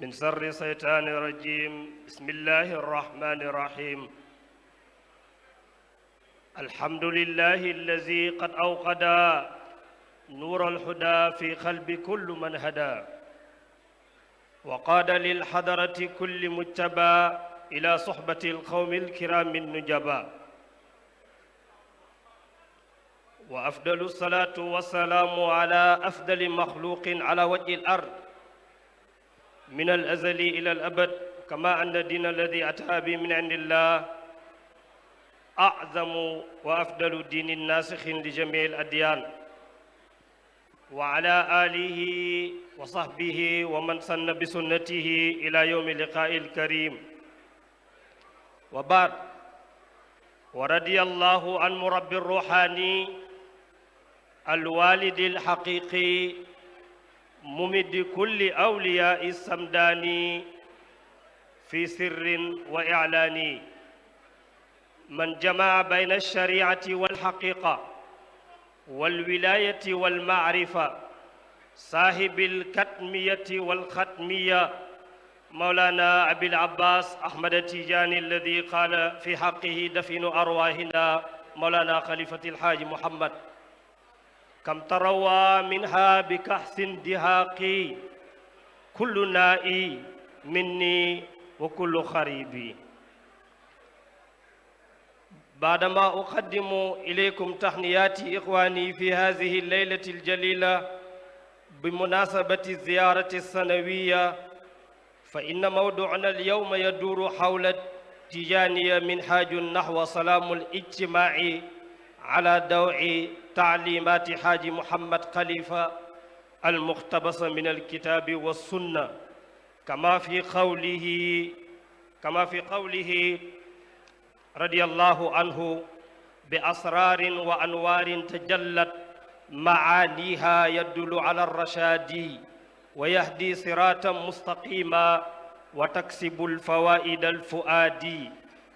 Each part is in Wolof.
من شر الشيطان الرجيم بسم الله الرحمن الرحيم الحمد لله الذي قد أوقد نور الهدى في قلب كل من هدى وقاد للحضرة كل مجتبى إلى صحبة القوم الكرام النجبى وأفضل الصلاة والسلام على أفضل مخلوق على وجه الأرض من الأزل إلى الأبد كما أن الدين الذي أتى به من عند الله أعظم وأفضل دين الناسخ لجميع الأديان وعلى آله وصحبه ومن سن بسنته إلى يوم اللقاء الكريم وبعد ورضي الله عن مربي الروحاني الوالد الحقيقي ممد كل أولياء السمداني في سر وإعلان من جمع بين الشريعة والحقيقة والولاية والمعرفة صاحب الكتمية والختمية مولانا أبي العباس أحمد التيجاني الذي قال في حقه دفن أرواحنا مولانا خليفة الحاج محمد كم تروى منها بكحس دهاقي كل نائي مني وكل خريبي بعدما أقدم إليكم تحنيات إخواني في هذه الليلة الجليلة بمناسبة الزيارة السنوية فإن موضوعنا اليوم يدور حول تيجانية منهاج نحو سلام الاجتماع على ضوء تعليمات حاج محمد خليفة المقتبس من الكتاب والسنة كما في قوله رضي الله عنه بأسرار وأنوار تجلت معانيها يدل على الرشاد ويهدي صراطا مستقيما وتكسب الفوائد الفؤاد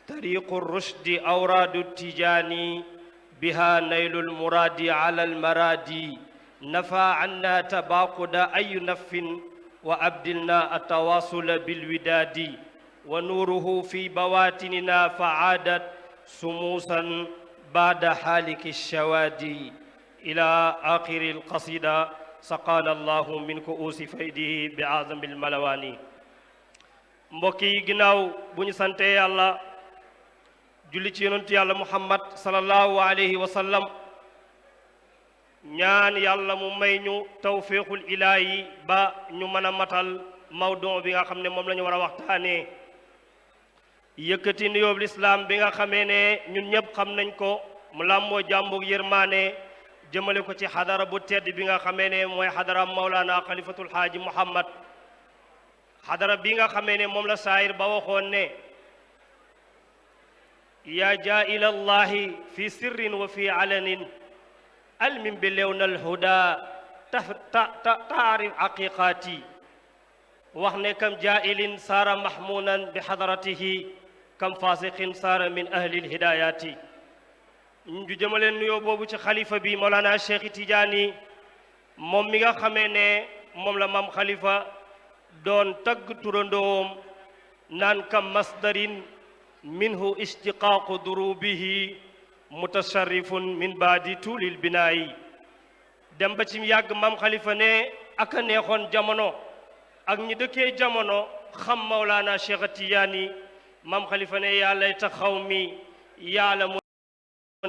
طريق الرشد أوراد التجاني بها نيل المراد على المراد نفى عنا تباقد أي نف وأبدلنا التواصل بالوداد ونوره في بواتننا فعادت سموسا بعد حالك الشوادي إلى آخر القصيدة سقانا الله من كؤوس فيده بعظم الملواني mbokki ginnaaw bu ñu sante yàlla julli ci yonent yàlla muhammad sallallahu alayhi wa sallam ñaan yàlla mu may ñu tawfiqul ilaahi ba ñu mën a matal mawduu bi nga xam ne moom la ñu war a waxtaanee yëkkati nuyoob lislaam bi nga xamee ne ñun ñëpp xam nañ ko mu làmboo jàmbug yërmaane jëmale ko ci xadara bu tedd bi nga xamee ne mooy xadara mawlaana xalifatul xaaji muhammad xadara bi nga xamee ne moom la saayir ba waxoon ne yaa jaa'ila allahi fi sirrin wa fi alanin almin bi lewna alhuda taarif haqiqaati wax ne kam jaa'ilin saara mahmunan bi xadaratihi kam fasiqin saara min ahli alhidayaati ñu jëmaleen nuyoo boobu ci xalifa bi Mawlana Cheikh Tidiane moom mi nga xamee ne moom la maam xalifa doon tagg turandoom naan kam masdarin minhu ishtiqaaqu durubihi mutasharrifun min baadi tuulil binaayi dem ba ci yàgg maam xalifa ne aka neexoon jamono ak ñi dëkkee jamono xam Mawlana Cheikh Tidiane maam xalifa ne yàlla taxaw mi yàlla mu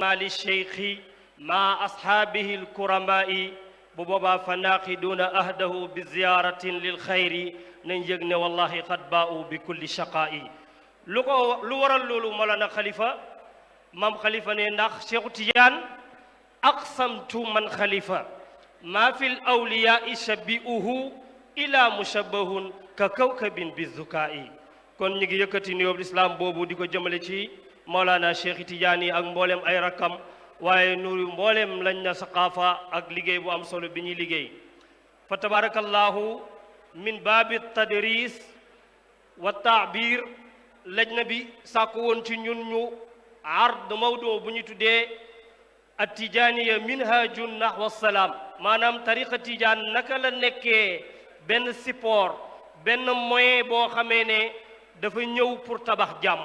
maali cheikhi ma ashaabihi alkuramaa'i bu boobaa fa naaqiduuna ahdahu bi ziyaaratin lil xayri nañ yëg ne wallahi qad baa'u bi kulli shaqaa'i lu waral loolu Mawlana xalifa maam xalifa ne ndax Cheikh Tidiane aqsamtu man xalifa maa fi l awliyaai shabi'uhu ila mushabbahun ka kawkabin bi zukaa'i kon ñu ngi yëkkati nuyoo lislaam boobu di ko jëmale ci Mawlana Cheikh Tidiane ak mboolem ay rakkam waaye nuuru mboolem lañ na saqaafa ak liggéey bu am solo bi ñuy liggéey fa tabarakallahu min baabi tadris wa taabir lajna bi sàkku woon ci ñun ñu ard mawdu bu ñu tuddee at-tijaaniya minhajun nahwa salaam maanaam tariqa tijaan naka la nekkee benn support benn moyen boo xamee ne dafa ñëw pour tabax jàmm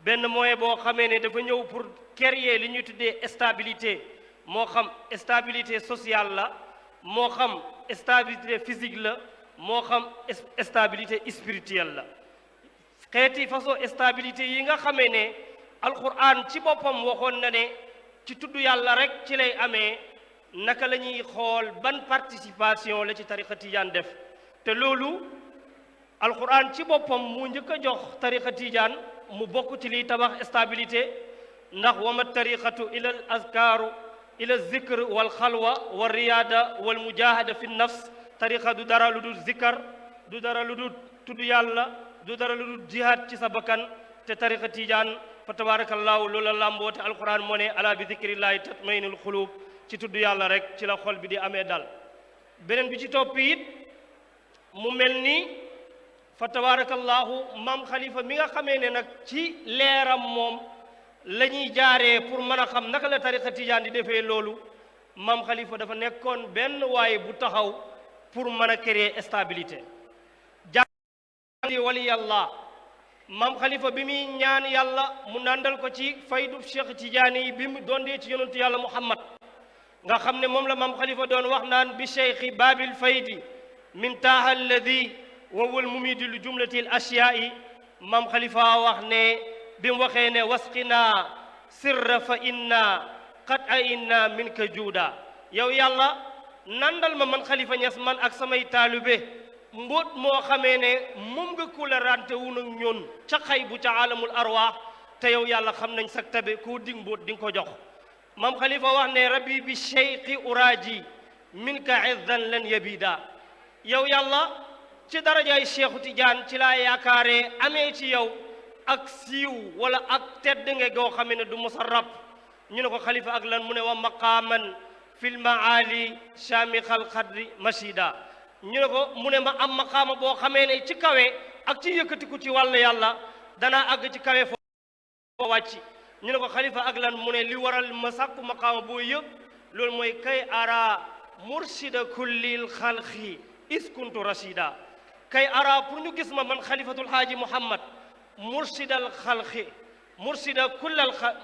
benn moyen boo xamee ne dafa ñëw pour créer li ñuy tuddee stabilité moo xam stabilité sociale la moo xam stabilité physique la moo xam stabilité spirituelle la xeeti façon stabilité yi nga xamee ne alquran ci boppam waxoon na ne ci tudd yàlla rek ci lay amee naka la ñuy xool ban participation la ci tariqa tijaan def te loolu alquran ci boppam mu njëkk a jox tariqa tijaan mu bokk ci liy tabax stabilité ndax wama tariqatu ila al azkaaru ila zikr wal xalwa wal riyaada wal mujahada fi nafs tariqa du dara lu dul zikkar du dara lu dul tudd yàlla du dara lu dul jihaad ci sa bakkan te tariqa tijaan fa tabarakallahu loola làmboote alquran moo ne ala bi zikrillahi tatmainul xulub ci tudd yàlla rek ci la xol bi di amee dal beneen bi ci topp it mu mel ni fa tabarakallahu maam xalifa mi nga xamee ne nag ci leeram moom la ñuy jaaree pour mën a xam naka la tariqa tijaan di defee loolu maam xalifa dafa nekkoon benn waaye bu taxaw pour mën a créer stabilité jàngi wali yàlla maam xalifa bi muy ñaan yàlla mu nàndal ko ci faydu cheikh tijaani yi bi mu doon dee ci yonentu yàlla muhammad nga xam ne moom la maam xalifa doon wax naan bi cheikhi babil faydi min taaha alladi wawal mumidi lu jumlati l ashyaa'i maam xalifa wax ne bi mu waxee ne wasqina sirra fa inna qad ayinna min ka juuda yow yàlla nandal ma man xalifa ñas man ak samay taalube mbóot moo xamee ne moom nga ku la rante wu nag ñoon ca xay bu ca alamul arwaax te yow yàlla xam nañ sak tabe koo dig mbóot di nga ko jox maam xalifa wax ne rabbi bi cheikhi uraaji min ka izzan lan yabida yow yàlla ci darajaay cheikhu tijaan ci laa yaakaaree amee ci yow ak siiw wala ak tedd nga goo xamee ne du mosa rab ñu ne ko xalifa ak lan mu ne wa maqaaman fil maali shamixal xadri mashida ñu ne ko mu ne ma am maqaama boo xamee ne ci kawe ak ci yëkkatiku ci wàll yàlla danaa àgg ci kawe foo wàcc ñu ne ko xalifa ak lan mu ne li waral ma sàkku maqaama boo yëpp loolu mooy kay ara murshida kullil xalqi iskuntu rashida kay ara pour ñu gis ma man xalifatul haaji muhammad mursidal xalqi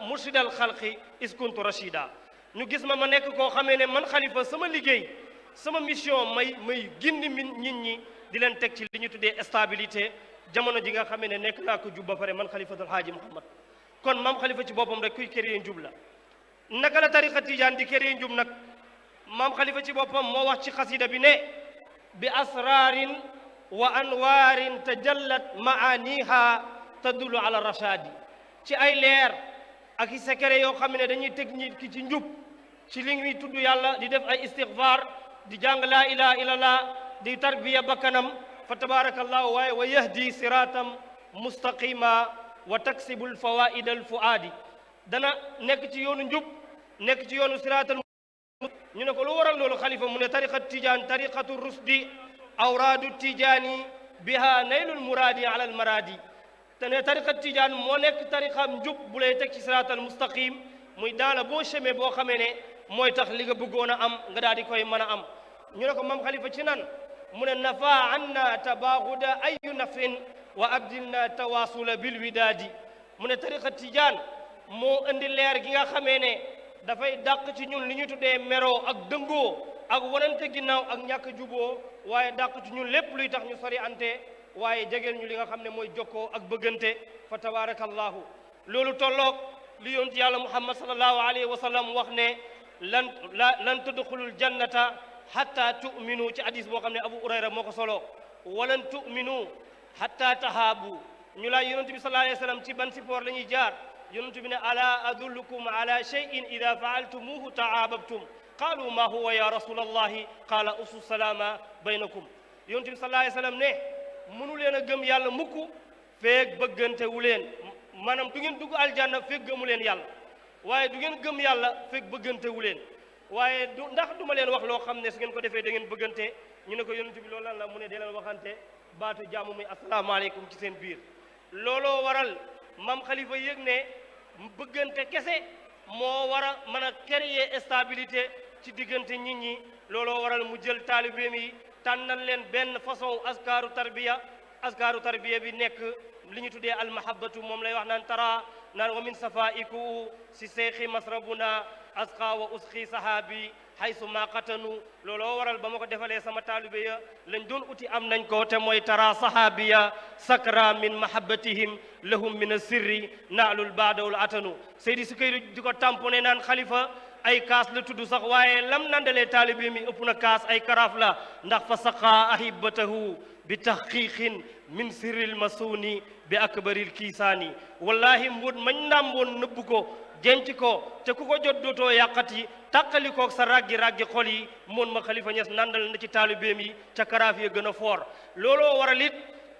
mursidal xalqi iskuntu rashida ñu gis ma nekk koo xamee ne man xalifa sama liggéey sama mission may gindi nit ñi di leen teg ci li ñu tuddee stabilité jamono ji nga xamee ne nekk naa ko jub ba pare man xalifatul haaji muhammad kon maam xalifa ci boppam rek kuy créer njub la naka la tariqa tijaan di créer njub nag maam xalifa ci boppam moo wax ci xasida bi ne bi asrarin wa anwaarin tajallat maaniha tadullu ala rashadi ci ay leer ak i secret yoo xam ne dañuy teg nit ki ci njub ci li ngi tudd yàlla di def ay istighfar di jàng laa ilaha illallah di tarbiya bakkanam fa tabarakallahu waaye wa yahdi siratam mustaqima wa taksibul fawaid al fuaadi dana nekk ci yoonu njub nekk ci yoonu siratal ñu ne ko lu waral loolu xalifa mu ne tariqatu tijaan tariqatu rusdi awraadu tijaani biha naylul muraadi ala al maraadi te ne tariqatu tijaan moo nekk tariqam njub bu lay teg ci siratal mustaqim muy dans le bon chemin boo xamee ne mooy tax li nga bëggoon a am nga daal di koy mën a am ñu ne ko mam xalifa ci nan mu ne nafa anna tabaaxuda ayu nafin wa abdilna tawasula bil widaadi mu ne tariqa tijaan moo indi leer gi nga xamee ne dafay dàq ci ñun li ñu tuddee meroo ak dëngoo ak wanante ginnaaw ak ñàkk juboo waaye dàq ci ñun lépp luy tax ñu sori ante waaye jegeel ñu li nga xam ne mooy jokkoo ak bëggante fa tabarakallahu loolu tolloog li yonent yàlla muhammad sallallahu alayhi wa sallam wax ne lan tadxulul jannata hatta tu'minu ci hadis boo xam ne abu hurayra moo ko solo walan tu'minu hatta tahaabu ñu laaj yonent bi sallallahu alayhi wa sallam ci ban sipoor la ñuy jaar yonent bi ne ala adullukum ala shay'in ida faaltumuhu taababtum qaalu ma huwa ya rasulallahi qaala usu salaama baynakum yonent bi sallallahu alayhi wa sallam ne mënu leen a gëm yàlla mukk feeg bëggante wu leen maanaam du ngeen dugg aljanna feeg gëmu leen yàlla waaye du ngeen gëm yàlla feeg bëggante wu leen waaye du ndax duma leen wax loo xam ne su ngeen ko defee da ngeen bëggante ñu ne ko yonent bi loolu lan la mu ne dee leen waxante baatu jaamu muy asalaamaaleykum ci seen biir looloo waral mam xalifa yëg ne bëggante kese moo war a mën a créer stabilité ci diggante nit ñi looloo waral mu jël taalibeem yi tànnal leen benn façon askaaru tarbiya bi nekk li ñu tuddee almahabatu moom lay wax naan tara naan wa min safaiku si seexi masrabuna asqa wa usqi sahabi haysu ma qatanu looloo waral ba ma ko defalee sama taalibe ya lañ doon uti am nañ ko te mooy tara sahabiya sakra min mahabbatihim lahum min asirri naalul baadawul atanu Seydi Sukayru di ko tamponné naan xalifa ay kaas la tudd sax waaye lam nandalee taalibe mi ëpp na kaas ay karaaf la ndax fa saqa ahibatahu bi tahqiqin min sirril masuni bi akbaril kiisaani wallahi mbóot mañ ndàmboon nëbb ko denc ko te ku ko jot dootoo yàqati tàqali koog sa raggi xol yi moon ma Khalifa Niass nandal na ci taalibeem yi ca karaaf ya gën a foor looloo waral it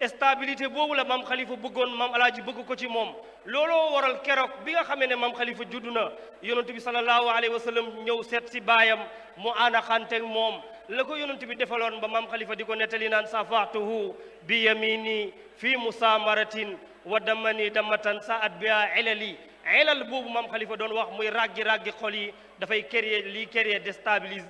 stabilité boobu la maam Khalifa bëggoon maam alaaji bëgg ko ci moom looloo waral keroog bi nga xamee ne maam Khalifa juddu na yonent bi sallallahu alayhi wa sallam ñëw seet si baayam mu aana xanteeg moom la ko yonent bi defaloon ba maam Khalifa di ko nettali naan safaatuhu bi yamini fi musamaratin wa damani damatan saat biha ilali ilal boobu maam Khalifa doon wax muy raggi xol yi dafay créer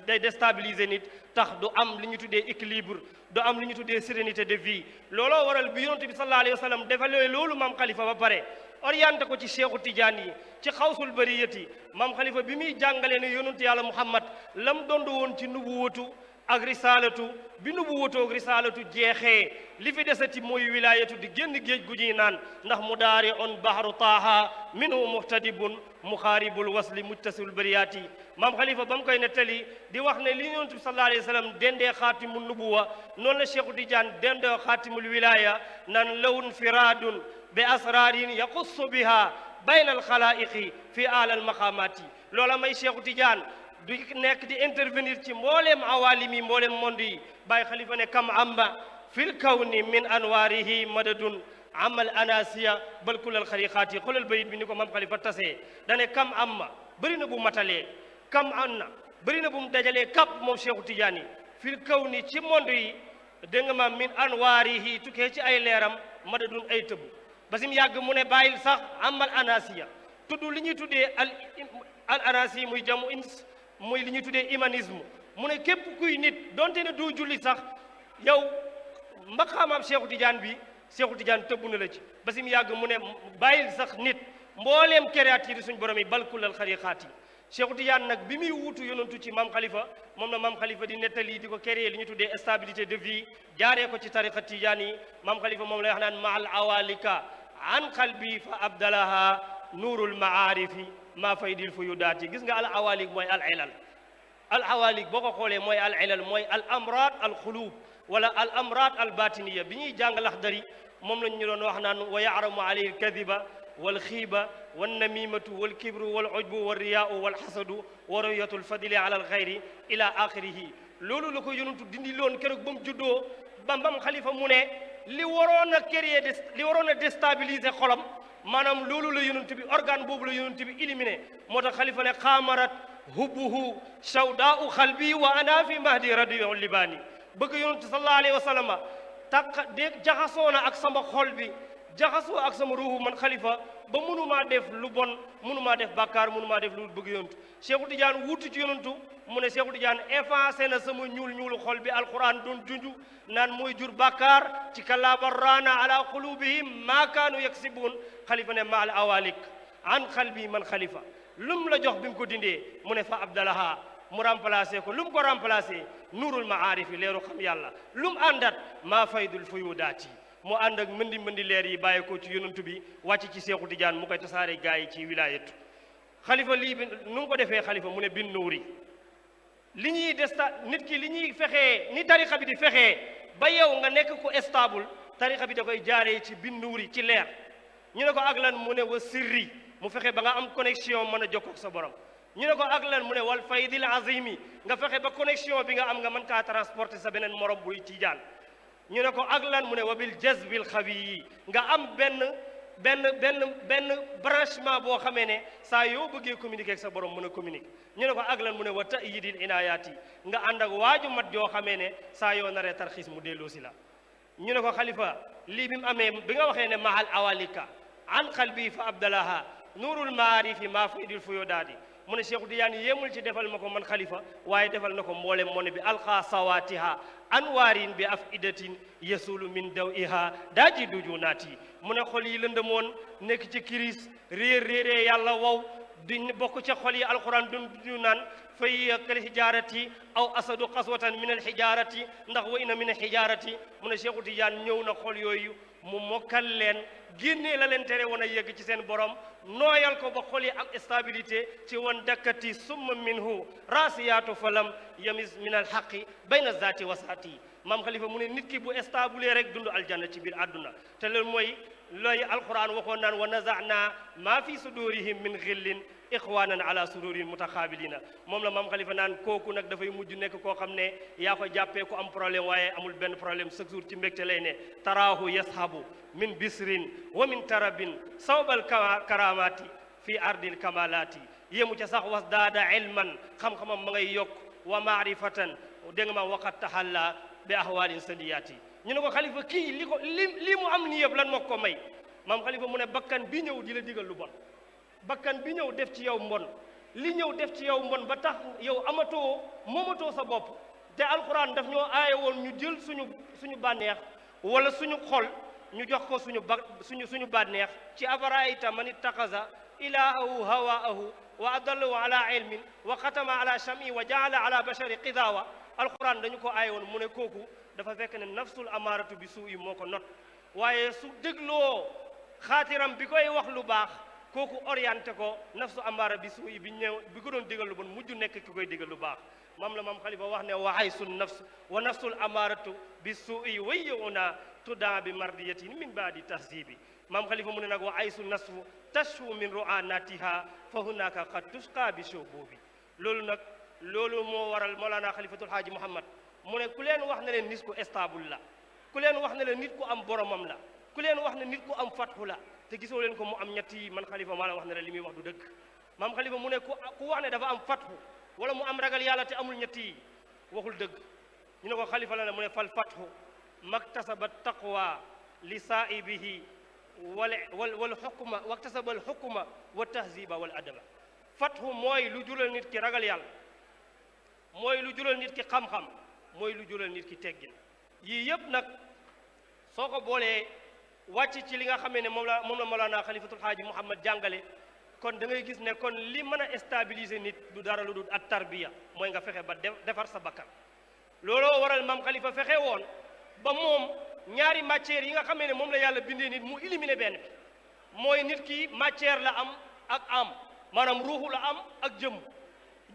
day déstabiliser nit tax du am li ñu tuddee équilibre du am li ñu tuddee sérénité de vie looloo waral bi yonent bi sallallahu alayhi wa sallam defalee loolu maam Khalifa ba pare orienté ko ci Cheikhu Tidiane yi ci xawsul bariyati maam Khalifa bi muy jàngalee ne yonent yàlla Muhammad lam dondu woon ci nubuwatu ak risalatu bi nubuwatu ak risalatu jeexee li fi desati mooy wilayatu di génn géej gu ñuy naan ndax mudaari on bahru taaha minhu muhtadibun muxaaribul wasli mujtasul bariyaati maam Khalifa ba mu koy nettali di wax ne li yonent bi sallallahu alayhi wa sallam dendee xaatimu nubuwa noonu la Cheikhu Tidiane dendee xaatimul wilaya naan lawun firadun bi asrarin yaqussu biha bayna alxalaiqi fi alal maqamati loola may Cheikhu Tidiane du nekk di intervenir ci mbooleem awalim yi mbooleem monde yi bàyyi Khalifa ne kam amma fil kawni min anwaarihi madadun amal anasiya bal kulal xariqaati xoolal bayit bi ni ko maam Khalifa tasee dane kam amma bëri na bu matalee kam am na bëri na bu mu dajalee kap moom Cheikhu Tidiane yi fil kawni ci monde yi dégg nga maam min anwaarihi tukkee ci ay leeram madadun ay tëbu basim yàgg mu ne bàyyil sax amal anasiya tudd li ñuy tuddee al anasi muy jamu ins muy li ñuy tuddee humanisme mu ne képp kuy nit donte ne doo julli sax yow maqaamaam Cheikhu Tidiane bi Cheikhu Tidiane tëbb na la ci basim yàgg mu ne bàyyil sax nit mbooleem créature suñ borom yi balkulal xariqaat yi Cheikhu Tidiane nag bi muy wuutu yonantu ci maam Khalifa moom la maam Khalifa di nettali di ko créer li ñu tuddee stabilité de vie jaaree ko ci tariqa Tidiane yi maam Khalifa moom lay wax naan maal awalika an qalbi fa abdalaha nuurul maarifi maa faydil fuyudaati gis nga al awalik mooy al ilal al awalik boo ko xoolee mooy al ilal mooy al amraad al xuluub wala al amraad al batiniya bi ñuy jàng Laxdari moom lañ ñu doon wax naan wa yaaramu alayhi al kadiba wal xiiba wan namimatu wal kibru wal ujbu wal riyaau wal xasadu wa ruyatul fadili ala al xayri ila axirihi loolu la ko yonentu dindi loon keroog ba mu juddoo bam Khalifa mu ne li waroon a créer li waroon a déstabiliser xolam maanaam loolu la yonent bi organe boobu la yonent bi éliminé moo tax Khalifa ne xaamarat hubbuhu shawdaau xalbi wa ana fi mahdi radiyo libaani bëgg yonent sallallahu alayhi wa sallam jaxasoo na ak sama xol bi jaxasoo ak sama ruuhu man Khalifa ba mënumaa def lu bon mënumaa def bàkkaar mënumaa def lu bëgg yonentu Cheikhu Tidiane wuutu ci yonentu mu ne Cheikhu Tidiane effacé na sama ñuulu xol bi alquran doon junju naan mooy jur bàkkaar ci kallaa barraana ala qulubihim maa kaanu yaksibuun Khalifa ne maal awalik an qalbi man Khalifa lum la jox bi mu ko dindee mu ne fa abdalaha mu remplacé ko lum ko remplacé nuurul maarifi leeru xam yàlla lum àndat maa faydul fuyudaati mu ànd ak mëndi leer yi bàyyi ko ci yonantu bi wàcc ci Cheikhu Tidiane mu koy tasaare gaa yi ci wilaayatu Khalifa lii bi nu mu ko defee Khalifa mu ne bin nuuri li ñuy nit ki li ñuy fexee ni tariqa bi di fexee ba yow nga nekk ko stable tariqa bi da koy jaaree ci bin nuuri ci leer ñu ne ko ak lan mu ne wa sirri mu fexe ba nga am connexion mën a jokkoo ak sa borom ñu ne ko ak lan mu ne wal faydil azimi nga fexe ba connexion bi nga am nga mën kaa transporter sa beneen morom buy Tijaan ñu ne ko ak lan mu ne wabil jazbil xawi yi nga am benn branchement boo xamee ne saa yoo bëggee communiquer ak sa borom mën a communiquer ñu ne ko ak lan mu ne wa ta'yidil inayaati nga ànd ak waaju mat joo xamee ne saa yoo naree tarxiis mu delloo si la ñu ne ko Khalifa lii bi mu amee bi nga waxee ne mahal awalika an qalbi fa abdalaha nuurul maarifi maa faydil fuyudaati mu ne Cheikhu Tidiane yéemul ci defal ma ko man xalifa waaye defal na ko mboolem mone bi alqa sawatiha anwaarin bi afidatin yasulu min dawiha daaji dujunaati mu ne xol yi lëndëmoon nekk ci kiris réeree yàlla wow di bokk ca xol yi alquran du naan fay kal hijaarati aw asadu qaswatan min al hijaarati ndax wa inna min al hijaarati mu ne Cheikhu Tidiane ñëw na xol yooyu mu mokkal leen génnee la leen tere woon a yegg ci seen borom nooyal ko ba xol yi ak stabilité ci wan dakkati summa minhu rasiyaatu falam yamis min al haqi bayna zaati wasaati maam xalifa mu ne nit ki bu stable rek dund aljanna ci biir àdduna te loolu mooy looy alquran waxoon naan wa nazana maa fi sudurihim min xillin ixwanan ala sururin mutaxaabilina moom la maam xalifa naan kooku nag dafay mujj nekk koo xam ne yaa ko jàppee ku am problème waaye amul benn problème chaque jour ci mbégte lay ne taraahu yashabu min bisrin wa min tarabin sawbal karamati fi ardil kamalati yéemu ca sax was daada ilman xam-xamam ma ngay yokk wa maarifatan dégg nga ma waqat tahalla bi ahwalin sandiyaati ñu ne ko xalifa kii li mu am ni yëpp lan moo ko may maam xalifa mu ne bakkan bi ñëw di la digal lu bon bakkan bi ñëw def ci yow mbon li ñëw def ci yow mbon ba tax yow moomatoo sa bopp te alquran daf ñoo aaye woon ñu jël suñu bànneex wala suñu xol ñu jox ko suñu bànneex ci afara'ayta man ittaxaza ilaahahu hawaahu wa adallahu ala ilmin wa xatama ala sham'i wa jaala ala bashari qidawa alquran dañu ko aaye woon mu ne kooku dafa fekk ne nafsul amaaratu bi suu yi moo ko not waaye su dégloo xaatiram bi koy wax lu baax kooku orienté ko nafsu amaara bi suu yi bi ñëw bi ko doon digal lu bon mujj nekk ki koy digal lu baax moom la maam xalifa wax ne wa haysul nafs wa nafsul amaaratu bi suu yi wayyuna tuddaa bi mardiyatin min baadi tahzibi maam xalifa mu ne nag wa haysul nafsu tashfu min ru'anatiha fa hunaka qad tusqa bi shububi loolu moo waral Mawlana Xalifatul Haaji Muhammad mu ne ku leen wax ne leen nit ku stable la ku leen wax ne leen nit ku am boromam la ku leen wax ne nit ku am fatxu la te gisoo leen ko mu am ñetti man xalifa maa la wax ne la li muy wax du dëgg maam xalifa mu ne ku wax ne dafa am fatxu wala mu am ragal yàlla te amul ñetti waxul dëgg ñu ne ko xalifa la ne mu ne fal fatxu maktasaba taqwa li saa'ibihi wal xukma waktasaba al xukma wa tahziba wal adaba fatxu mooy lu jural nit ki ragal yàlla mooy lu jural nit ki xam-xam mooy lu jural nit ki teggin yii yëpp nag soo ko boolee wàcc ci li nga xamee ne moom la Mawlana Xalifatul Haaji Muhammad jàngale kon da ngay gis ne kon li mën a stabiliser nit du dara lu dul at tarbiya mooy nga fexe ba defar sa bakkan looloo waral maam Xalifa fexe woon ba moom ñaari matières yi nga xamee ne moom la yàlla bindee nit mu éliminer benn bi mooy nit ki matière la am ak am maanaam ruuxu la am ak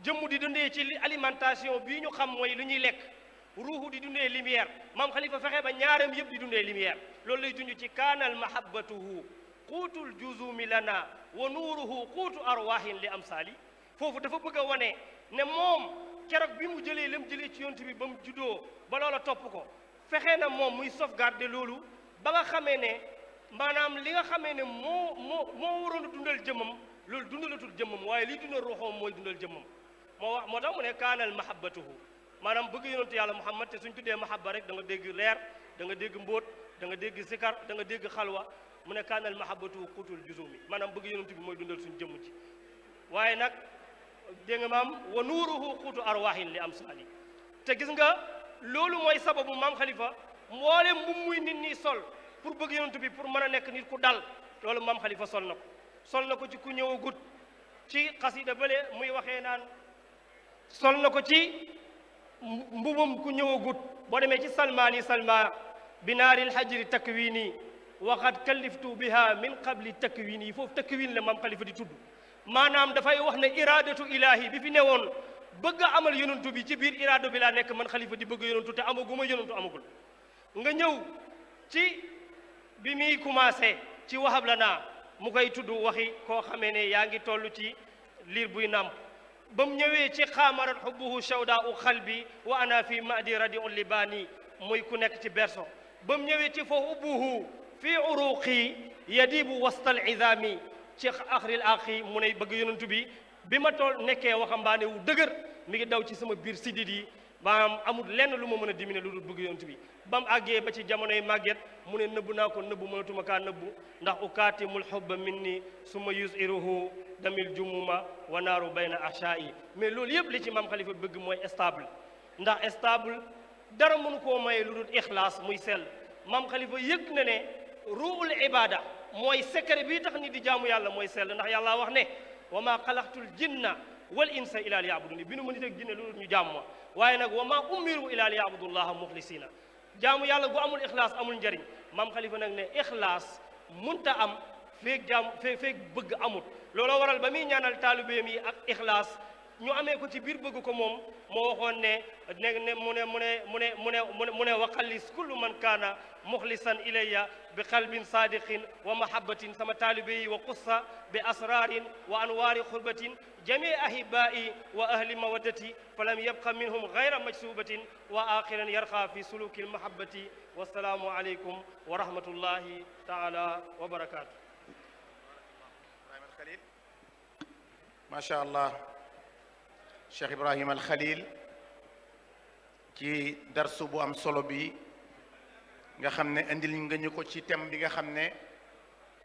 jëmm di dundee ci alimentation bii ñu xam mooy lu ñuy lekk ruuxu di dundee lumière maam xalifa fexe ba ñaaram yëpp di dundee lumière loolu lay junj ci kaanal mahabbatuhu quutul juzumi lana wa nuuruhu quutu arwahin li amsali foofu dafa bëgg a wane ne moom keroog bi mu jëlee lam jëlee ci yonent bi ba mu juddoo ba loola topp ko fexe na moom muy sauvegarder loolu ba nga xamee ne maanaam li nga xamee ne moo waroon a dundal jëmmam loolu dundalatul jëmmam waaye liy dundal ruuxam mooy dundal jëmmam moo tax mu ne kaanal mahabbatuhu maanaam bëgg yonentu yàlla Muhammad te suñ tuddee mahabba rek da nga dégg leer da nga dégg mbóot da nga dégg sikar da nga dégg xalwa mu ne kaanal mahabbatuhu quutul juzumi maanaam bëgg yonentu bi mooy dundal suñ jëmm ci waaye nag dégg nga maam wa nuuruhu quutu arwahin li amsali te gis nga loolu mooy sababu maam xalifa mboolem bu muy nit ñi sol pour bëgg yonentu bi pour mën a nekk nit ku dal loolu maam xalifa sol na ko ci ku ñëwagut ci xasida bële muy waxee naan sol na ko ci mbubum ku ñëwagut boo demee ci salmaani salma binaaril hajri takwini waxat kalliftu biha min qabli takwini foofu takwin la maam xalifa di tudd maanaam dafay wax ne iradatu ilahi bi fi newoon bëgg a amal yonantu bi ci biir iraada bi laa nekk man xalifa di bëgg yonantu te amaguma yonantu amagul nga ñëw ci bi muy commencé ci wahab la naa mu koy tudd waxi koo xamee ne yaa ngi toll ci liir buy nàmp ba mu ñëwee ci xaamarat xubbuhu shawda u xalbi wa ana fi madi radi u libaani muy ku nekk ci berso ba mu ñëwee ci fa ubbuhu fi uruqi yadibu wastal izami ci axril axi mu ne bëgg yonantu bi ma toll nekkee waxambaane wu dëgër mi ngi daw ci sama biir sidit yi maanaam amul lenn lu ma mën a dimine lu dul bëgg yonantu bi ba mu àggee ba ci jamonoy màgget mu ne nëbbu naa ko nëbbu mënatuma kaa nëbbu ndax ukaatimul xubba minni summa yusiruhu damil jumuma wa naaru bayna ahshaa'i mais loolu yëpp li ci maam xalifa bëgg mooy stable ndax stable dara mënu koo maye lu dul ixlaas muy sell maam xalifa yëg na ne ruul ibada mooy secret bii tax nit di jaamu yàlla mooy sell ndax yàlla wax ne wa maa xalaqtul jinna wal insa illa liya'buduni bi nu ma nit ak jinne lu dul ñu jaamu ma waaye nag wa maa umiru illa liya'budullaha muxlisina jaamu yàlla gu amul ixlaas amul njariñ maam xalifa nag ne ixlaas munta am feeg feeg bëgg amut looloo waral ba muy ñaanal taalibeem yi ak ixlaas ñu amee ko ci biir bëgg ko moom moo waxoon ne mu ne waqallis kullu man kaana muxlisan ilayya bi qalbin sadiqin wa mahabbatin sama taalibe yi wa qussa bi asrarin wa anwaari xurbatin jamii ahibai wa ahli mawaddati falam yabqa minhum gayra majsubatin wa axiran yarqa fi suluki almahabbati wassalaamu aleykum wa rahmatullahi taala wa barakatuh. ما شاء الله Cheikh Ibrahima al Khalil ci darsu bu am solo bi nga xam ne indil nga ñu ko ci thème bi nga xam ne